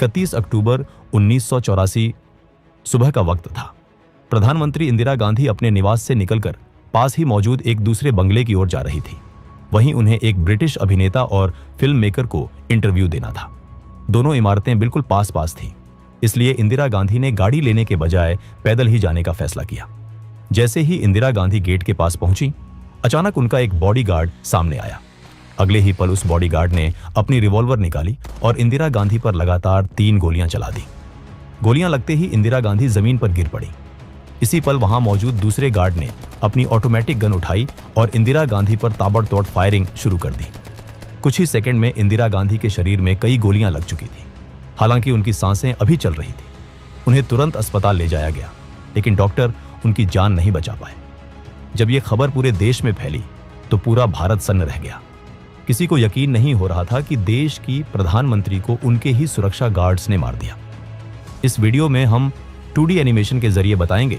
31 अक्टूबर 1984 सुबह का वक्त था। प्रधानमंत्री इंदिरा गांधी अपने निवास से निकलकर पास ही मौजूद एक दूसरे बंगले की ओर जा रही थी। वहीं उन्हें एक ब्रिटिश अभिनेता और फिल्म मेकर को इंटरव्यू देना था। दोनों इमारतें बिल्कुल पास पास थीं, इसलिए इंदिरा गांधी ने गाड़ी लेने के बजाय पैदल ही जाने का फैसला किया। जैसे ही इंदिरा गांधी गेट के पास पहुंची, अचानक उनका एक बॉडीगार्ड सामने आया। अगले ही पल उस बॉडीगार्ड ने अपनी रिवॉल्वर निकाली और इंदिरा गांधी पर लगातार 3 गोलियां चला दी। गोलियां लगते ही इंदिरा गांधी जमीन पर गिर पड़ी। इसी पल वहां मौजूद दूसरे गार्ड ने अपनी ऑटोमेटिक गन उठाई और इंदिरा गांधी पर ताबड़तोड़ फायरिंग शुरू कर दी। कुछ ही सेकंड में इंदिरा गांधी के शरीर में कई गोलियां लग चुकी थी। हालांकि उनकी सांसें अभी चल रही थी। उन्हें तुरंत अस्पताल ले जाया गया, लेकिन डॉक्टर उनकी जान नहीं बचा पाए। जब यह खबर पूरे देश में फैली तो पूरा भारत सन्न रह गया। किसी को यकीन नहीं हो रहा था कि देश की प्रधानमंत्री को उनके ही सुरक्षा गार्ड्स ने मार दिया। इस वीडियो में हम 2D एनिमेशन के जरिए बताएंगे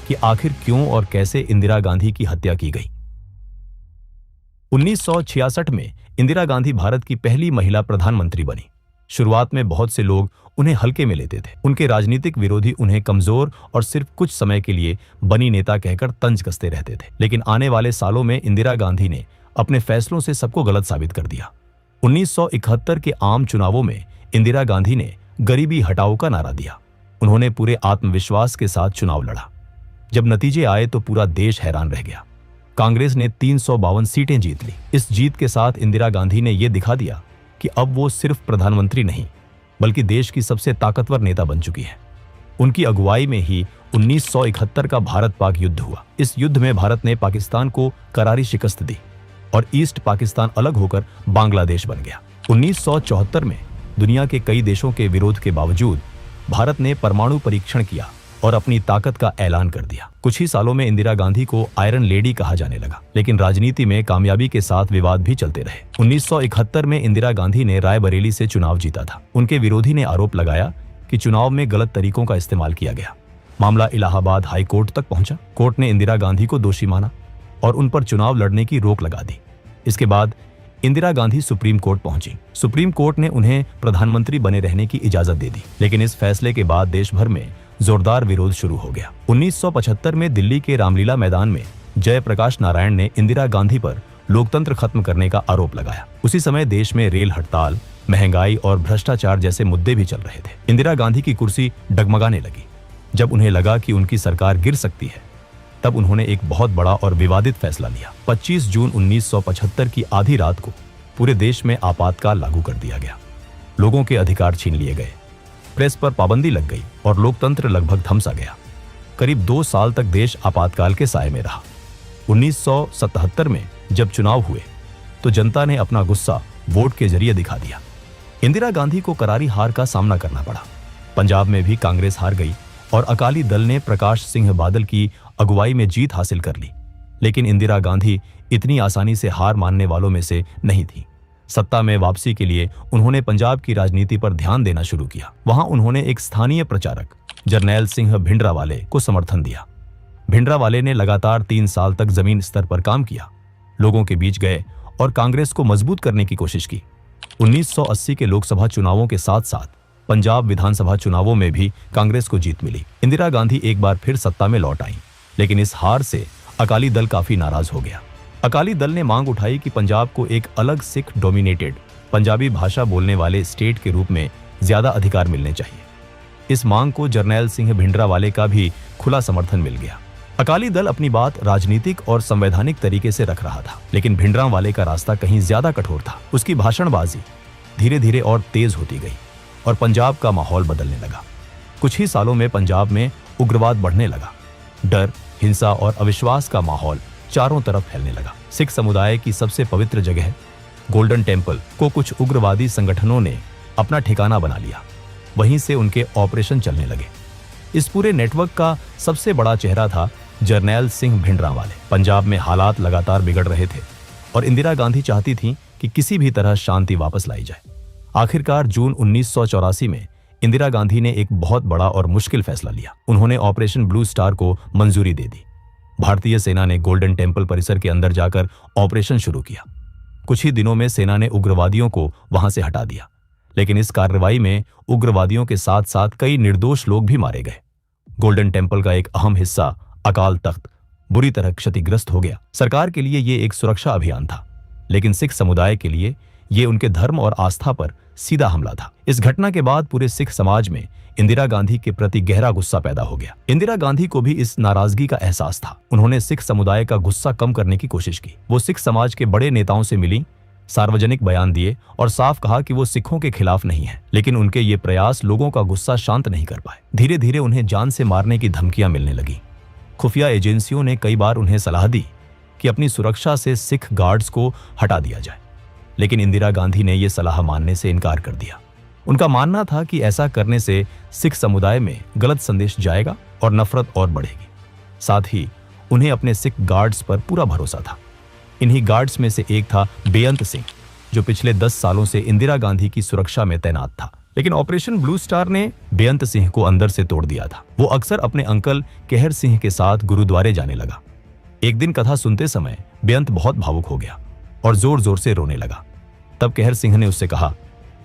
कि आखिर क्यों और कैसे इंदिरा गांधी की हत्या की गई। 1966 में इंदिरा गांधी भारत की पहली महिला प्रधानमंत्री बनी। शुरुआत में बहुत से लोग उन्हें हल्के में लेते थे। उनके राजनीतिक विरोधी उन्हें कमजोर और सिर्फ कुछ समय के लिए बनी नेता कहकर तंज कसते रहते थे। लेकिन आने वाले सालों में इंदिरा गांधी ने अपने फैसलों से सबको गलत साबित कर दिया। 1971 के आम चुनावों में इंदिरा गांधी ने गरीबी हटाओ का नारा दिया। उन्होंने पूरे आत्मविश्वास के साथ चुनाव लड़ा। जब नतीजे आए तो पूरा देश हैरान रह गया। कांग्रेस ने 352 सीटें जीत ली। इस जीत के साथ इंदिरा गांधी ने यह दिखा दिया कि अब वो सिर्फ प्रधानमंत्री नहीं, बल्कि देश की सबसे ताकतवर नेता बन चुकी है। उनकी अगुवाई में ही 1971 का भारत पाक युद्ध हुआ। इस युद्ध में भारत ने पाकिस्तान को करारी शिकस्त दी और ईस्ट पाकिस्तान अलग होकर बांग्लादेश बन गया। 1974 में दुनिया के कई देशों के विरोध के बावजूद भारत ने परमाणु परीक्षण किया और अपनी ताकत का ऐलान कर दिया। कुछ ही सालों में इंदिरा गांधी को आयरन लेडी कहा जाने लगा, लेकिन राजनीति में कामयाबी के साथ विवाद भी चलते रहे। 1971 में इंदिरा गांधी ने रायबरेली से चुनाव जीता था। उनके विरोधी ने आरोप लगाया कि चुनाव में गलत तरीकों का इस्तेमाल किया गया। मामला इलाहाबाद हाई कोर्ट तक पहुंचा। कोर्ट ने इंदिरा गांधी को दोषी माना और उन पर चुनाव लड़ने की रोक लगा दी। इसके बाद इंदिरा गांधी सुप्रीम कोर्ट पहुंची। सुप्रीम कोर्ट ने उन्हें प्रधानमंत्री बने रहने की इजाजत दे दी, लेकिन इस फैसले के बाद देश भर में जोरदार विरोध शुरू हो गया। 1975 में दिल्ली के रामलीला मैदान में जयप्रकाश नारायण ने इंदिरा गांधी पर लोकतंत्र खत्म करने का आरोप लगाया। उसी समय देश में रेल हड़ताल, महंगाई और भ्रष्टाचार जैसे मुद्दे भी चल रहे थे। इंदिरा गांधी की कुर्सी डगमगाने लगी। जब उन्हें लगा कि उनकी सरकार गिर सकती है, तब उन्होंने एक बहुत बड़ा और विवादित फैसला लिया। 25 जून 1975 की आधी रात को पूरे देश में आपातकाल लागू कर दिया गया। लोगों के अधिकार छीन लिए गए, प्रेस पर पाबंदी लग गई और लोकतंत्र लगभग थम सा गया। करीब 2 साल तक देश आपातकाल के साए में रहा। 1977 में जब चुनाव हुए तो जनता ने अपना गुस्सा वोट के जरिए दिखा दिया। इंदिरा गांधी को करारी हार का सामना करना पड़ा। पंजाब में भी कांग्रेस हार गई और अकाली दल ने प्रकाश सिंह बादल की अगुवाई में जीत हासिल कर ली। लेकिन इंदिरा गांधी इतनी आसानी से हार मानने वालों में से नहीं थी। सत्ता में वापसी के लिए उन्होंने पंजाब की राजनीति पर ध्यान देना शुरू किया। वहां उन्होंने एक स्थानीय प्रचारक जरनैल सिंह भिंडरावाले को समर्थन दिया। भिंडरावाले ने लगातार 3 साल तक जमीन स्तर पर काम किया, लोगों के बीच गए और कांग्रेस को मजबूत करने की कोशिश की। 1980 के लोकसभा चुनावों के साथ साथ पंजाब विधानसभा चुनावों में भी कांग्रेस को जीत मिली। इंदिरा गांधी एक बार फिर सत्ता में लौट आई, लेकिन इस हार से अकाली दल काफी नाराज हो गया। अकाली दल ने मांग उठाई कि पंजाब को एक अलग सिख डोमिनेटेड पंजाबी भाषा बोलने वाले स्टेट के रूप में ज्यादा अधिकार मिलने चाहिए। इस मांग को जरनैल सिंह भिंडरावाले का भी खुला समर्थन मिल गया। अकाली दल अपनी बात राजनीतिक और संवैधानिक तरीके से रख रहा था, लेकिन भिंडरावाले का रास्ता कहीं ज्यादा कठोर था। उसकी भाषणबाजी धीरे धीरे और तेज होती गई और पंजाब का माहौल बदलने लगा। कुछ ही सालों में पंजाब में उग्रवाद बढ़ने लगा। डर, हिंसा और अविश्वास का माहौल चारों तरफ फैलने लगा। सिख समुदाय की सबसे पवित्र जगह गोल्डन टेम्पल को कुछ उग्रवादी संगठनों ने अपना ठिकाना बना लिया। वहीं से उनके ऑपरेशन चलने लगे। इस पूरे नेटवर्क का सबसे बड़ा चेहरा था जरनैल सिंह भिंडरावाले। पंजाब में हालात लगातार बिगड़ रहे थे और इंदिरा गांधी चाहती थीं कि किसी भी तरह शांति वापस लाई जाए। आखिरकार जून 1984 में इंदिरा गांधी ने एक बहुत बड़ा और मुश्किल फैसला लिया। उन्होंने ऑपरेशन ब्लू स्टार को मंजूरी दे दी। भारतीय सेना ने गोल्डन टेम्पल परिसर के अंदर जाकर ऑपरेशन शुरू किया। कुछ ही दिनों में सेना ने उग्रवादियों को वहां से हटा दिया, लेकिन इस कार्रवाई में उग्रवादियों के साथ साथ कई निर्दोष लोग भी मारे गए। गोल्डन टेम्पल का एक अहम हिस्सा अकाल तख्त बुरी तरह क्षतिग्रस्त हो गया। सरकार के लिए ये एक सुरक्षा अभियान था, लेकिन सिख समुदाय के लिए ये उनके धर्म और आस्था पर सीधा हमला था। इस घटना के बाद पूरे सिख समाज में इंदिरा गांधी के प्रति गहरा गुस्सा पैदा हो गया। इंदिरा गांधी को भी इस नाराजगी का एहसास था। उन्होंने सिख समुदाय का गुस्सा कम करने की कोशिश की। वो सिख समाज के बड़े नेताओं से मिली, सार्वजनिक बयान दिए और साफ कहा कि वो सिखों के खिलाफ नहीं है। लेकिन उनके ये प्रयास लोगों का गुस्सा शांत नहीं कर पाए। धीरे धीरे उन्हें जान से मारने की धमकियां मिलने लगी। खुफिया एजेंसियों ने कई बार उन्हें सलाह दी कि अपनी सुरक्षा से सिख गार्ड्स को हटा दिया जाए, लेकिन इंदिरा गांधी ने यह सलाह मानने से इनकार कर दिया। उनका मानना था कि ऐसा करने से सिख समुदाय में गलत संदेश जाएगा और नफरत और बढ़ेगी। साथ ही उन्हें अपने सिख गार्ड्स पर पूरा भरोसा था। इन्हीं गार्ड्स में से एक था बेअंत सिंह, जो पिछले 10 सालों से इंदिरा गांधी की सुरक्षा में तैनात था। लेकिन ऑपरेशन ब्लू स्टार ने बेअंत सिंह को अंदर से तोड़ दिया था। वो अक्सर अपने अंकल कहर सिंह के साथ गुरुद्वारे जाने लगा। एक दिन कथा सुनते समय बेअंत बहुत भावुक हो गया और जोर जोर से रोने लगा। तब कहर सिंह ने उससे कहा,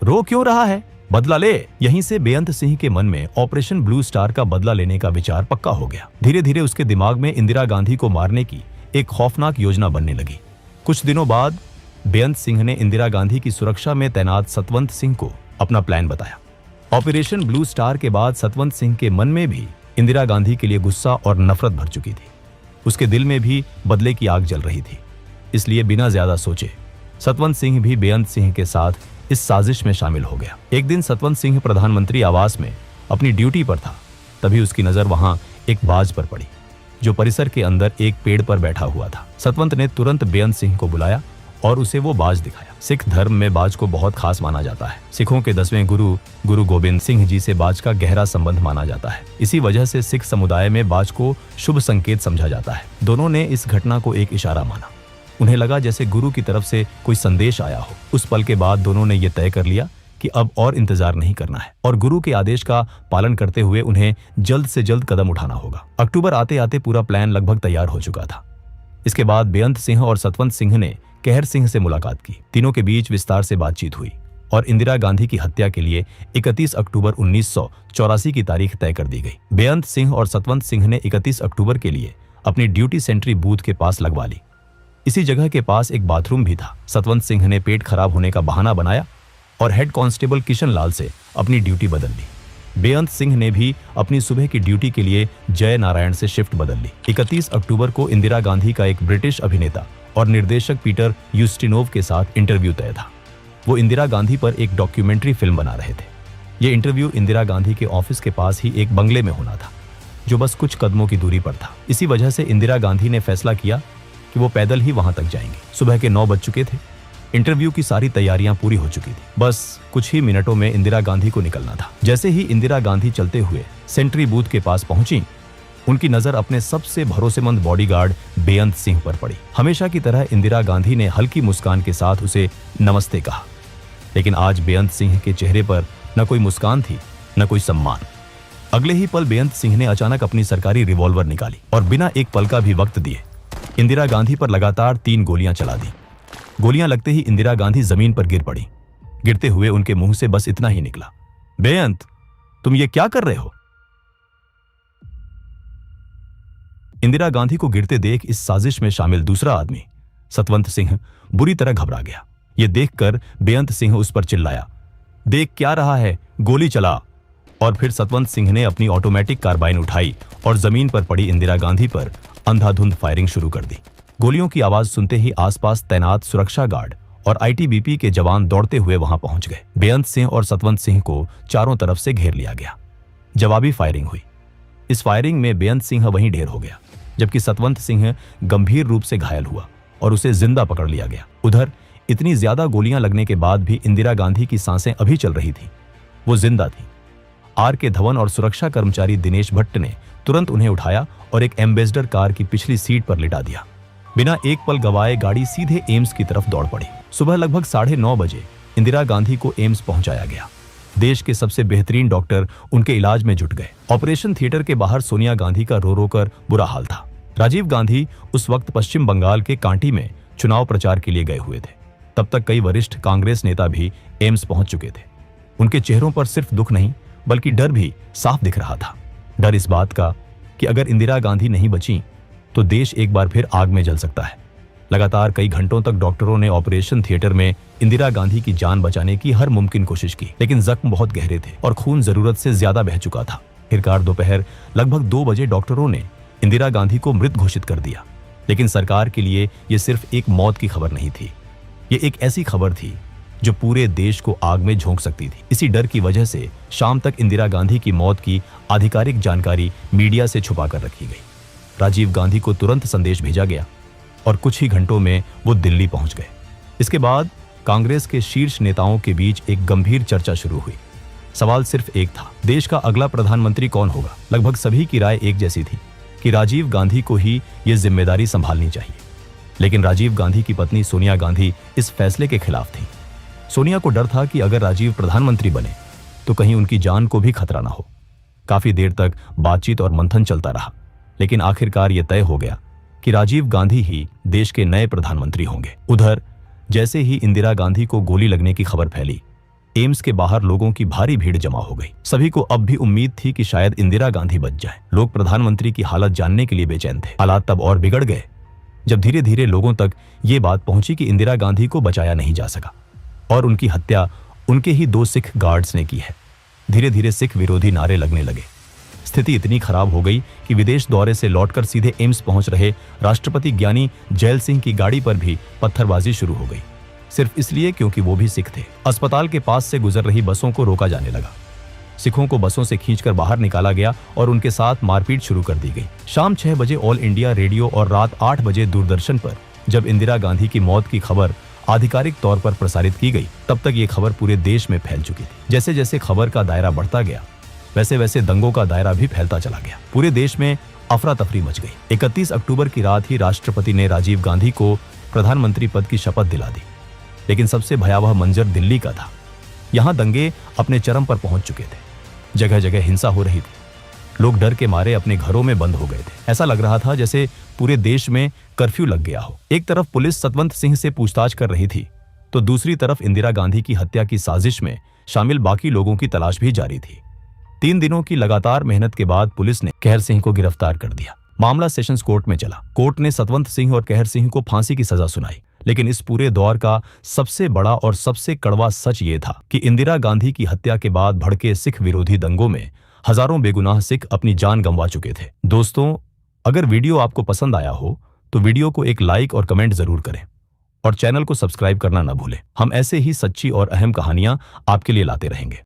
रो क्यों रहा है, बदला ले। यहीं से बेअंत सिंह के मन में ऑपरेशन ब्लू स्टार का बदला लेने का विचार पक्का हो गया। धीरे धीरे उसके दिमाग में इंदिरा गांधी को मारने की एक खौफनाक योजना बनने लगी। कुछ दिनों बाद बेअंत सिंह ने इंदिरा गांधी की सुरक्षा में तैनात सतवंत सिंह को अपना प्लान बताया। ऑपरेशन ब्लू स्टार के बाद सतवंत सिंह के मन में भी इंदिरा गांधी के लिए गुस्सा और नफरत भर चुकी थी। उसके दिल में भी बदले की आग जल रही थी। इसलिए बिना ज्यादा सोचे सतवंत सिंह भी बेअंत सिंह के साथ इस साजिश में शामिल हो गया। एक दिन सतवंत सिंह प्रधानमंत्री आवास में अपनी ड्यूटी पर था। तभी उसकी नजर वहां एक बाज पर पड़ी, जो परिसर के अंदर एक पेड़ पर बैठा हुआ था। सतवंत ने तुरंत बेअंत सिंह को बुलाया और उसे वो बाज दिखाया। सिख धर्म में बाज को बहुत खास माना जाता है। सिखों के 10वें गुरु गुरु गोबिंद सिंह जी से बाज का गहरा संबंध माना जाता है। इसी वजह से सिख समुदाय में बाज को शुभ संकेत समझा जाता है। दोनों ने इस घटना को एक इशारा माना। उन्हें लगा जैसे गुरु की तरफ से कोई संदेश आया हो। उस पल के बाद दोनों ने यह तय कर लिया कि अब और इंतजार नहीं करना है और गुरु के आदेश का पालन करते हुए उन्हें जल्द से जल्द कदम उठाना होगा। अक्टूबर आते आते पूरा प्लान लगभग तैयार हो चुका था। इसके बाद बेअंत सिंह और सतवंत सिंह ने कहर सिंह से मुलाकात की। तीनों के बीच विस्तार से बातचीत हुई और इंदिरा गांधी की हत्या के लिए 31 अक्टूबर 1984 की तारीख तय कर दी गई। बेअंत सिंह और सतवंत सिंह ने 31 अक्टूबर के लिए अपनी ड्यूटी सेंट्री बूथ के पास लगवा ली। इसी जगह के पास एक बाथरूम भी था। सतवंत सिंह ने पेट खराब होने का बहाना बनाया और हेड कांस्टेबल किशन लाल से अपनी ड्यूटी बदल ली। बेअंत सिंह ने भी अपनी सुबह की ड्यूटी के लिए जय नारायण से शिफ्ट बदल ली। 31 अक्टूबर को इंदिरा गांधी का एक ब्रिटिश अभिनेता और निर्देशक पीटर यूस्टिनोव के साथ इंटरव्यू तय था। वो इंदिरा गांधी पर एक डॉक्यूमेंट्री फिल्म बना रहे थे। ये इंटरव्यू इंदिरा गांधी के ऑफिस के पास ही एक बंगले में होना था, जो बस कुछ कदमों की दूरी पर था। इसी वजह से इंदिरा गांधी ने फैसला किया कि वो पैदल ही वहां तक जाएंगे। सुबह के 9 बज चुके थे। इंटरव्यू की सारी तैयारियां पूरी हो चुकी थी। बस कुछ ही मिनटों में इंदिरा गांधी को निकलना था। जैसे ही इंदिरा गांधी चलते हुए सेंट्री बूथ के पास पहुंची, उनकी नजर अपने सबसे भरोसेमंद बॉडीगार्ड बेअंत सिंह पर पड़ी। हमेशा की तरह इंदिरा गांधी ने हल्की मुस्कान के साथ उसे नमस्ते कहा, लेकिन आज बेअंत सिंह के चेहरे पर न कोई मुस्कान थी, न कोई सम्मान। अगले ही पल बेअंत सिंह ने अचानक अपनी सरकारी रिवॉल्वर निकाली और बिना एक पल का भी वक्त दिए इंदिरा गांधी पर लगातार 3 गोलियां चला दी। गोलियां लगते ही इंदिरा गांधी जमीन पर गिर पड़ी। गिरते हुए उनके मुंह से बस इतना ही निकला, बेअंत, तुम ये क्या कर रहे हो? इंदिरा गांधी को गिरते देख इस साजिश में शामिल दूसरा आदमी सतवंत सिंह बुरी तरह घबरा गया। यह देखकर बेअंत सिंह उस पर चिल्लाया, देख क्या रहा है, गोली चला। और फिर सतवंत सिंह ने अपनी ऑटोमेटिक कार्बाइन उठाई और जमीन पर पड़ी इंदिरा गांधी पर अंधाधुंध फायरिंग शुरू कर दी। गोलियों की आवाज सुनते ही आसपास तैनात सुरक्षा गार्ड और आईटीबीपी के जवान दौड़ते हुए वहां पहुंच गए। बेअंत सिंह और सतवंत सिंह को चारों तरफ से घेर लिया गया। जवाबी फायरिंग हुई। इस फायरिंग में बेअंत सिंह वहीं ढेर हो गया, जबकि सतवंत सिंह गंभीर रूप से घायल हुआ और उसे जिंदा पकड़ लिया गया। उधर इतनी ज्यादा गोलियां लगने के बाद भी इंदिरा गांधी की सांसें अभी चल रही थी। वो जिंदा थी। आर के धवन और सुरक्षा कर्मचारी दिनेश भट्ट ने तुरंत उन्हें उठाया और एक एम्बेसडर कार की पिछली सीट पर लिटा दिया। बिना एक पल गवाए गाड़ी सीधे एम्स की तरफ दौड़ पड़ी। सुबह लगभग 9:30 बजे इंदिरा गांधी को एम्स पहुंचाया गया। देश के सबसे बेहतरीन डॉक्टर उनके इलाज में जुट गए। ऑपरेशन थिएटर के बाहर सोनिया गांधी का रो रो कर बुरा हाल था। राजीव गांधी उस वक्त पश्चिम बंगाल के कांटी में चुनाव प्रचार के लिए गए हुए थे। तब तक कई वरिष्ठ कांग्रेस नेता भी एम्स पहुंच चुके थे। उनके चेहरों पर सिर्फ दुख नहीं बल्कि डर भी साफ दिख रहा था। डर इस बात का कि अगर इंदिरा गांधी नहीं बची तो देश एक बार फिर आग में जल सकता है। लगातार कई घंटों तक डॉक्टरों ने ऑपरेशन थिएटर में इंदिरा गांधी की जान बचाने की हर मुमकिन कोशिश की, लेकिन जख्म बहुत गहरे थे और खून जरूरत से ज्यादा बह चुका था। आखिरकार दोपहर लगभग 2 बजे डॉक्टरों ने इंदिरा गांधी को मृत घोषित कर दिया। लेकिन सरकार के लिए यह सिर्फ एक मौत की खबर नहीं थी, ये एक ऐसी खबर थी जो पूरे देश को आग में झोंक सकती थी। इसी डर की वजह से शाम तक इंदिरा गांधी की मौत की आधिकारिक जानकारी मीडिया से छुपा कर रखी गई। राजीव गांधी को तुरंत संदेश भेजा गया और कुछ ही घंटों में वो दिल्ली पहुंच गए। इसके बाद कांग्रेस के शीर्ष नेताओं के बीच एक गंभीर चर्चा शुरू हुई। सवाल सिर्फ एक था, देश का अगला प्रधानमंत्री कौन होगा। लगभग सभी की राय एक जैसी थी कि राजीव गांधी को ही ये जिम्मेदारी संभालनी चाहिए। लेकिन राजीव गांधी की पत्नी सोनिया गांधी इस फैसले के खिलाफ थी। सोनिया को डर था कि अगर राजीव प्रधानमंत्री बने तो कहीं उनकी जान को भी खतरा ना हो। काफी देर तक बातचीत और मंथन चलता रहा, लेकिन आखिरकार यह तय हो गया कि राजीव गांधी ही देश के नए प्रधानमंत्री होंगे। उधर जैसे ही इंदिरा गांधी को गोली लगने की खबर फैली, एम्स के बाहर लोगों की भारी भीड़ जमा हो गई। सभी को अब भी उम्मीद थी कि शायद इंदिरा गांधी बच जाए। लोग प्रधानमंत्री की हालत जानने के लिए बेचैन थे। हालात तब और बिगड़ गए जब धीरे धीरे लोगों तक ये बात पहुंची कि इंदिरा गांधी को बचाया नहीं जा सका और उनकी हत्या उनके ही 2 सिख गार्ड्स ने की है। धीरे धीरे सिख विरोधी नारे लगने लगे। स्थिति इतनी खराब हो गई कि विदेश दौरे से लौटकर सीधे एम्स पहुंच रहे राष्ट्रपति ज्ञानी जैल सिंह की गाड़ी पर भी पत्थरबाजी शुरू हो गई, सिर्फ इसलिए क्योंकि वो भी सिख थे। अस्पताल के पास से गुजर रही बसों को रोका जाने लगा। सिखों को बसों से खींचकर बाहर निकाला गया और उनके साथ मारपीट शुरू कर दी गई। शाम 6 बजे ऑल इंडिया रेडियो और रात 8 बजे दूरदर्शन पर जब इंदिरा गांधी की मौत की खबर आधिकारिक तौर पर प्रसारित की गई, तब तक ये खबर पूरे देश में फैल चुकी थी। जैसे जैसे खबर का दायरा बढ़ता गया, वैसे वैसे दंगों का दायरा भी फैलता चला गया। पूरे देश में अफरा तफरी मच गई। 31 अक्टूबर की रात ही राष्ट्रपति ने राजीव गांधी को प्रधानमंत्री पद की शपथ दिला दी। लेकिन सबसे भयावह मंजर दिल्ली का था। यहां दंगे अपने चरम पर पहुंच चुके थे। जगह जगह हिंसा हो रही थी। लोग डर के मारे अपने घरों में बंद हो गए थे। ऐसा लग रहा था जैसे पूरे देश में कर्फ्यू लग गया हो। एक तरफ पुलिस सतवंत सिंह से पूछताछ कर रही थी, तो दूसरी तरफ इंदिरा गांधी की हत्या की साजिश में शामिल बाकी लोगों की तलाश भी जारी थी। 3 दिनों की लगातार मेहनत के बाद पुलिस ने कहर सिंह को गिरफ्तार कर दिया। मामला सेशंस कोर्ट में चला। कोर्ट ने सतवंत सिंह और कहर सिंह को फांसी की सजा सुनाई। लेकिन इस पूरे दौर का सबसे बड़ा और सबसे कड़वा सच ये था कि इंदिरा गांधी की हत्या के बाद भड़के सिख विरोधी दंगों में हजारों बेगुनाह सिख अपनी जान गंवा चुके थे। दोस्तों, अगर वीडियो आपको पसंद आया हो तो वीडियो को एक लाइक और कमेंट जरूर करें और चैनल को सब्सक्राइब करना न भूलें। हम ऐसे ही सच्ची और अहम कहानियां आपके लिए लाते रहेंगे।